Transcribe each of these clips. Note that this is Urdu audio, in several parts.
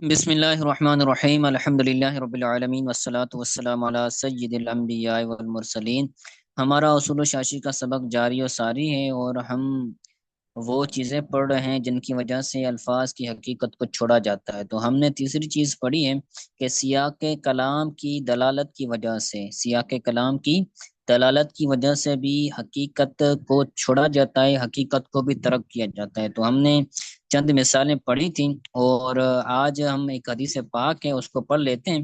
بسم اللہ الرحمن الرحیم الحمدللہ رب العالمین والصلاة والسلام علی سید الانبیاء والمرسلین۔ ہمارا اصول و شاشی کا سبق جاری و ساری ہے، اور ہم وہ چیزیں پڑھ رہے ہیں جن کی وجہ سے الفاظ کی حقیقت کو چھوڑا جاتا ہے۔ تو ہم نے تیسری چیز پڑھی ہے کہ سیاق کلام کی دلالت کی وجہ سے، سیاق کلام کی دلالت کی وجہ سے بھی حقیقت کو چھوڑا جاتا ہے، حقیقت کو بھی ترک کیا جاتا ہے۔ تو ہم نے چند مثالیں پڑھی تھیں، اور آج ہم ایک حدیث پاک ہے اس کو پڑھ لیتے ہیں۔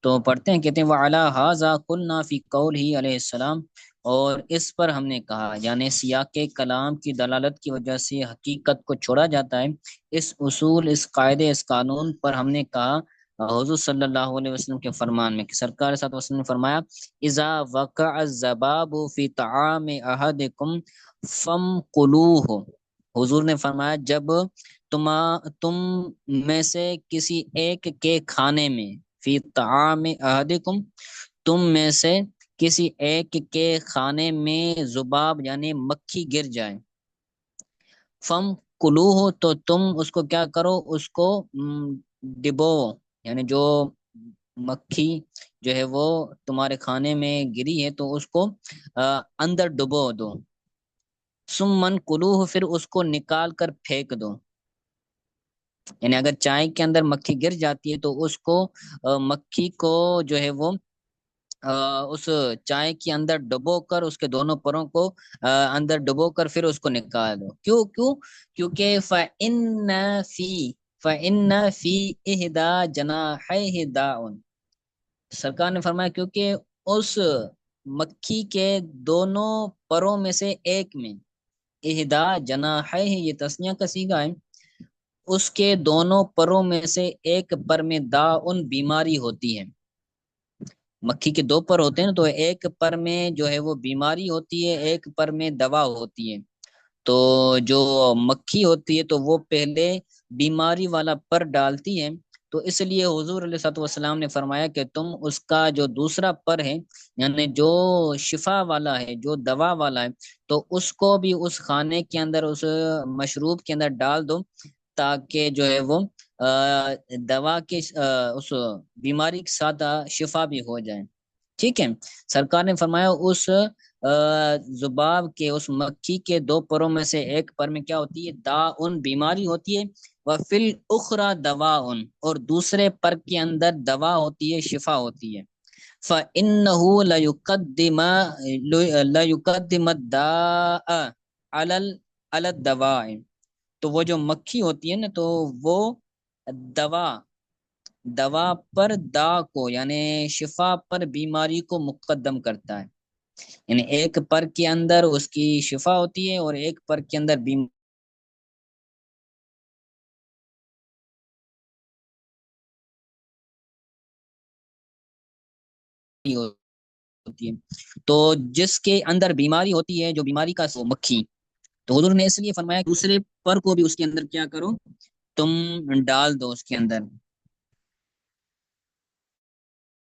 تو پڑھتے ہیں، کہتے ہیں وَعَلَى هَذَا قُلْنَا فِي قَوْلِهِ علیہ السلام، اور اس پر ہم نے کہا، یعنی سیاق کلام کی دلالت کی وجہ سے حقیقت کو چھوڑا جاتا ہے، اس اصول، اس قاعدے، اس قانون پر ہم نے کہا حضور صلی اللہ علیہ وسلم کے فرمان میں، کہ سرکار صلی اللہ علیہ وسلم نے فرمایا اذا وقع الذباب فی طعام احدکم فامقلوہ۔ حضور نے فرمایا جب تم میں سے کسی ایک کے کھانے میں، فی طعام احدکم، تم میں سے کسی ایک کے کھانے میں ذباب یعنی مکھی گر جائے، فم کلو ہو، تو تم اس کو کیا کرو، اس کو ڈبو، یعنی جو مکھی جو ہے وہ تمہارے کھانے میں گری ہے تو اس کو اندر ڈبو دو، سم من کلو، پھر اس کو نکال کر پھینک دو۔ یعنی اگر چائے کے اندر مکھی گر جاتی ہے تو اس کو مکھی کو جو ہے وہ اس چائے کے اندر ڈبو کر، اس کے دونوں پروں کو اندر ڈبو کر پھر اس کو نکال دو۔ کیوں کیوں؟ کیونکہ فَإِنَّ فِي إِحْدَى جَنَاحَيْهِ دَاءٌ، سرکار نے فرمایا کیونکہ اس مکھی کے دونوں پروں میں سے ایک میں، احدا جناحیہ یہ تسنیہ کا صیغہ ہے، اس کے دونوں پروں میں سے ایک پر میں داء بیماری ہوتی ہے۔ مکھی کے دو پر ہوتے ہیں تو ایک پر میں جو ہے وہ بیماری ہوتی ہے، ایک پر میں دوا ہوتی ہے۔ تو جو مکھی ہوتی ہے تو وہ پہلے بیماری والا پر ڈالتی ہے، تو اس لیے حضور علیہ الصلوۃ والسلام نے فرمایا کہ تم اس کا جو دوسرا پر ہے، یعنی جو شفا والا ہے، جو دوا والا ہے، تو اس کو بھی اس کھانے کے اندر، اس مشروب کے اندر ڈال دو، تاکہ جو ہے وہ دوا کے اس بیماری کے ساتھ شفا بھی ہو جائے۔ ٹھیک ہے، سرکار نے فرمایا اس ذباب کے، اس مکھی کے دو پروں میں سے ایک پر میں کیا ہوتی ہے، داء بیماری ہوتی ہے، وفی الاخری دواء، اور دوسرے پر کے اندر دوا ہوتی ہے، شفا ہوتی ہے۔ فَإِنَّهُ لَيُقَدِّمَ الدَّاءَ عَلَى الدَّوَاءِ، تو وہ جو مکھی ہوتی ہے نا، تو وہ دوا دوا پر دا کو، یعنی شفا پر بیماری کو مقدم کرتا ہے۔ یعنی ایک پر کے اندر اس کی شفا ہوتی ہے، اور ایک پر کے اندر بیماری ہوتی ہے۔ تو جس کے اندر بیماری ہوتی ہے، جو بیماری کا وہ مکھی، تو حضور نے اس لیے فرمایا دوسرے پر کو بھی اس کے اندر کیا کرو، تم ڈال دو اس کے اندر۔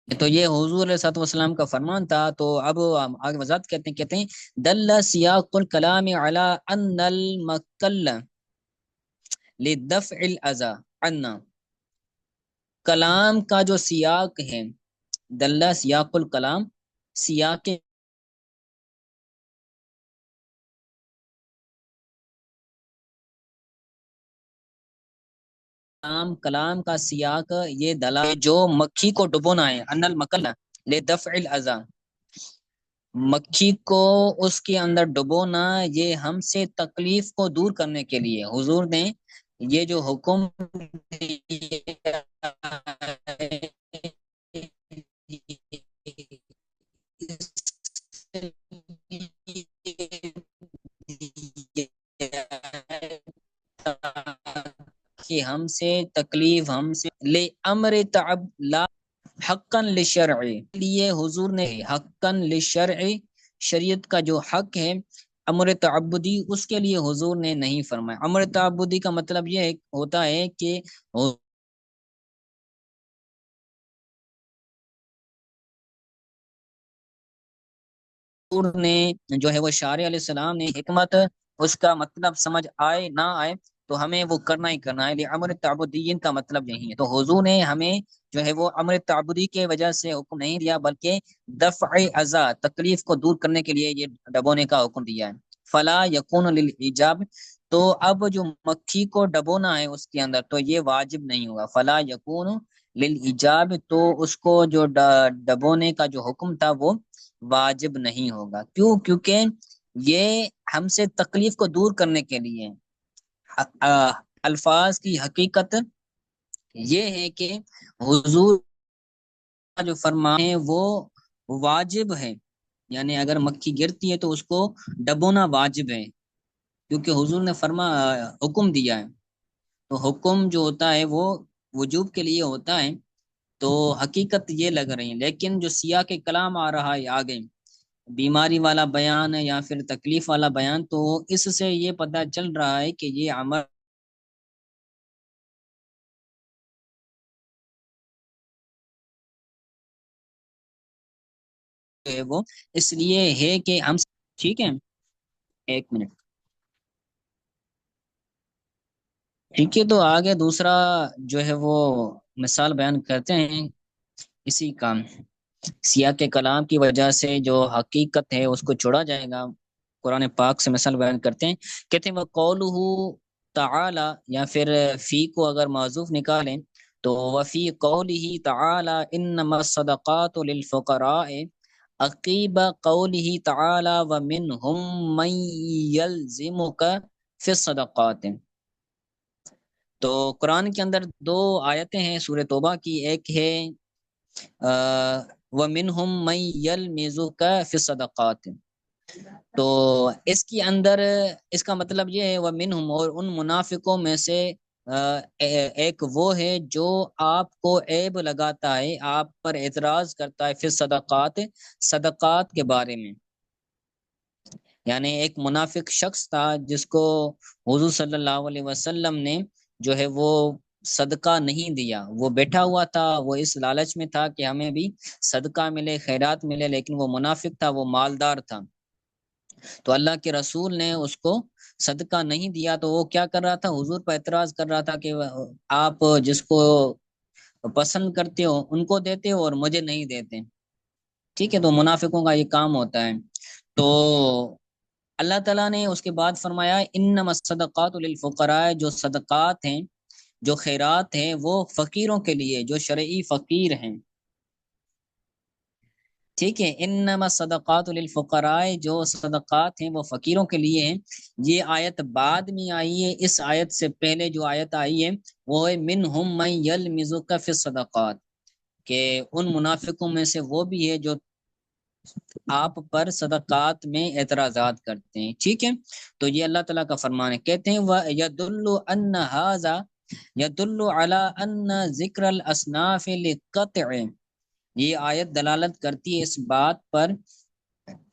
تو یہ حضور علیہ الصلوۃ والسلام کا فرمان تھا۔ تو اب ہم آگے وضاحت کہتے ہیں دل سیاق الکلام علی ان المکل لدفع الاذى عنا، کلام کا جو سیاق ہے، دل سیاق الکلام، سیاق کلام کا سیاق یہ دلا جو مکھی کو ڈبونا ہے، ان المکل لدفع الاذى، مکھی کو اس کے اندر ڈبونا، یہ ہم سے تکلیف کو دور کرنے کے لیے حضور نے یہ جو حکم کہ ہم سے تکلیف، ہم سے لے امر تعب لا حقا للشرع، لیے حضور نے حقا للشرع، شریعت کا جو حق ہے، امر تعبدی، اس کے لیے حضور نے نہیں فرمایا۔ امر تعبدی کا مطلب یہ ہوتا ہے کہ حضور نے جو ہے وہ شارع علیہ السلام نے حکمت، اس کا مطلب سمجھ آئے نہ آئے، تو ہمیں وہ کرنا ہی کرنا ہے۔ امر تعبدین کا مطلب یہی ہے۔ تو حضور نے ہمیں جو ہے وہ امر تعبدی کے وجہ سے حکم نہیں دیا، بلکہ دفع اذا، تکلیف کو دور کرنے کے لیے یہ ڈبونے کا حکم دیا ہے۔ فلا یکون للایجاب، تو اب جو مکھی کو ڈبونا ہے اس کے اندر، تو یہ واجب نہیں ہوگا۔ فلا یکون للایجاب، تو اس کو جو ڈبونے کا جو حکم تھا وہ واجب نہیں ہوگا۔ کیوں؟ کیونکہ یہ ہم سے تکلیف کو دور کرنے کے لیے۔ الفاظ کی حقیقت یہ ہے کہ حضور کا جو فرمان ہے وہ واجب ہے، یعنی اگر مکھی گرتی ہے تو اس کو ڈبونا واجب ہے، کیونکہ حضور نے حکم دیا ہے۔ تو حکم جو ہوتا ہے وہ وجوب کے لیے ہوتا ہے، تو حقیقت یہ لگ رہی ہے۔ لیکن جو سیاق کلام آ رہا ہے آگے، بیماری والا بیان ہے یا پھر تکلیف والا بیان، تو اس سے یہ پتہ چل رہا ہے کہ یہ عمل ہے وہ اس لیے ہے کہ ہم، ٹھیک ہے، ایک منٹ، ٹھیک ہے۔ تو آگے دوسرا جو ہے وہ مثال بیان کرتے ہیں اسی کا۔ سیاق کلام کی وجہ سے جو حقیقت ہے اس کو چھوڑا جائے گا۔ قرآن پاک سے مثال بیان کرتے ہیں، کہتے ہیں وہ قولہ تعالی، یا پھر فی کو اگر معذوف نکالیں تو وفی قولہ تعالی انما الصدقات للفقراء، عقیب قولہ تعالی ومنہم من یلزمک فی الصدقات۔ تو قرآن کے اندر دو آیتیں ہیں سورہ توبہ کی، ایک ہے وَمِنْهُمْ مَنْ يَلْمِزُكَ فِي الصَّدَقَاتِ، تو اس کے اندر اس کا مطلب یہ ہے وَمِنْهُمْ، اور ان منافقوں میں سے ایک وہ ہے جو آپ کو عیب لگاتا ہے، آپ پر اعتراض کرتا ہے، فی الصدقات، صدقات کے بارے میں۔ یعنی ایک منافق شخص تھا جس کو حضور صلی اللہ علیہ وسلم نے جو ہے وہ صدقہ نہیں دیا، وہ بیٹھا ہوا تھا، وہ اس لالچ میں تھا کہ ہمیں بھی صدقہ ملے، خیرات ملے، لیکن وہ منافق تھا، وہ مالدار تھا۔ تو اللہ کے رسول نے اس کو صدقہ نہیں دیا، تو وہ کیا کر رہا تھا؟ حضور پر اعتراض کر رہا تھا کہ آپ جس کو پسند کرتے ہو ان کو دیتے ہو اور مجھے نہیں دیتے، ٹھیک ہے۔ تو منافقوں کا یہ کام ہوتا ہے۔ تو اللہ تعالیٰ نے اس کے بعد فرمایا انما الصدقات للفقراء، جو صدقات ہیں، جو خیرات ہیں، وہ فقیروں کے لیے، جو شرعی فقیر ہیں، ٹھیک ہے۔ انما الصدقات للفقراء، جو صدقات ہیں وہ فقیروں کے لیے ہیں۔ یہ آیت بعد میں آئی ہے، اس آیت سے پہلے جو آیت آئی ہے وہ ہے منہم من یلمزک فی الصدقات، کہ ان منافقوں میں سے وہ بھی ہے جو آپ پر صدقات میں اعتراضات کرتے ہیں، ٹھیک ہے۔ تو یہ اللہ تعالیٰ کا فرمان ہے، کہتے ہیں وَيَدُلُّ أَنَّ هَذَا يَدُلُّ عَلَىٰ أَنَّ ذِكْرَ الْأَصْنَافِ لِقَطْعِ، یہ آیت دلالت کرتی ہے اس بات پر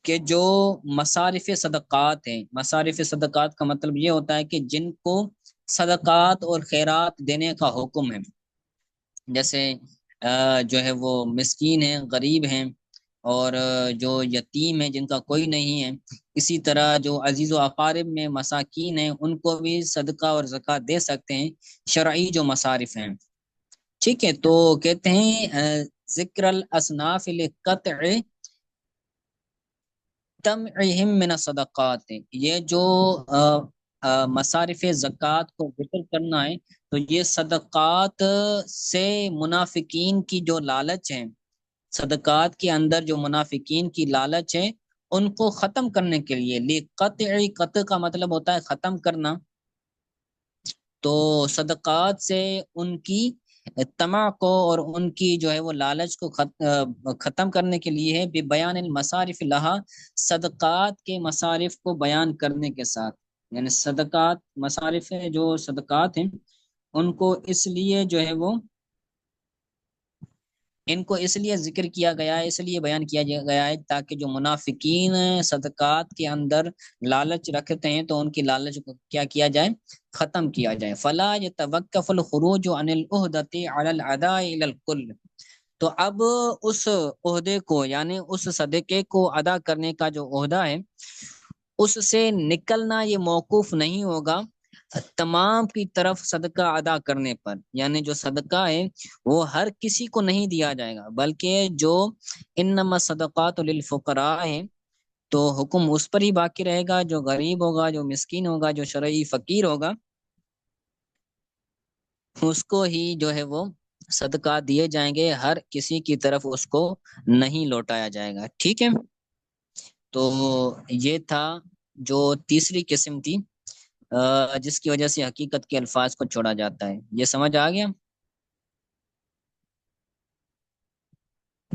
کہ جو مصارف صدقات ہیں، مصارف صدقات کا مطلب یہ ہوتا ہے کہ جن کو صدقات اور خیرات دینے کا حکم ہے، جیسے جو ہے وہ مسکین ہیں، غریب ہیں، اور جو یتیم ہیں جن کا کوئی نہیں ہے، اسی طرح جو عزیز و اقارب میں مساکین ہیں ان کو بھی صدقہ اور زکوٰۃ دے سکتے ہیں، شرعی جو مصارف ہیں، ٹھیک ہے۔ تو کہتے ہیں ذکر الاصناف لقطع تمعهم من الصدقات، یہ جو مصارف زکوٰۃ کو ذکر کرنا ہے، تو یہ صدقات سے منافقین کی جو لالچ ہے، صدقات کے اندر جو منافقین کی لالچ ہے ان کو ختم کرنے کے لیے، لقطع، قطع کا مطلب ہوتا ہے ختم کرنا، تو صدقات سے ان کی طمع کو اور ان کی جو ہے وہ لالچ کو ختم کرنے کے لیے ہے، بیان المصارف لہا، صدقات کے مصارف کو بیان کرنے کے ساتھ، یعنی صدقات مصارف جو صدقات ہیں ان کو اس لیے جو ہے وہ ان کو اس لیے ذکر کیا گیا ہے، اس لیے بیان کیا گیا ہے تاکہ جو منافقین صدقات کے اندر لالچ رکھتے ہیں تو ان کی لالچ کو کیا کیا جائے؟ ختم کیا جائے۔ فلا يتوقف الخروج عن العہدۃ علی الاداء الی الکل، تو اب اس عہدے کو، یعنی اس صدقے کو ادا کرنے کا جو عہدہ ہے اس سے نکلنا یہ موقوف نہیں ہوگا تمام کی طرف صدقہ ادا کرنے پر، یعنی جو صدقہ ہے وہ ہر کسی کو نہیں دیا جائے گا، بلکہ جو انما صدقات للفقراء ہے تو حکم اس پر ہی باقی رہے گا، جو غریب ہوگا، جو مسکین ہوگا، جو شرعی فقیر ہوگا، اس کو ہی جو ہے وہ صدقات دیے جائیں گے، ہر کسی کی طرف اس کو نہیں لوٹایا جائے گا، ٹھیک ہے۔ تو یہ تھا جو تیسری قسم تھی، جس کی وجہ سے حقیقت کے الفاظ کو چھوڑا جاتا ہے، یہ سمجھ آ گیا؟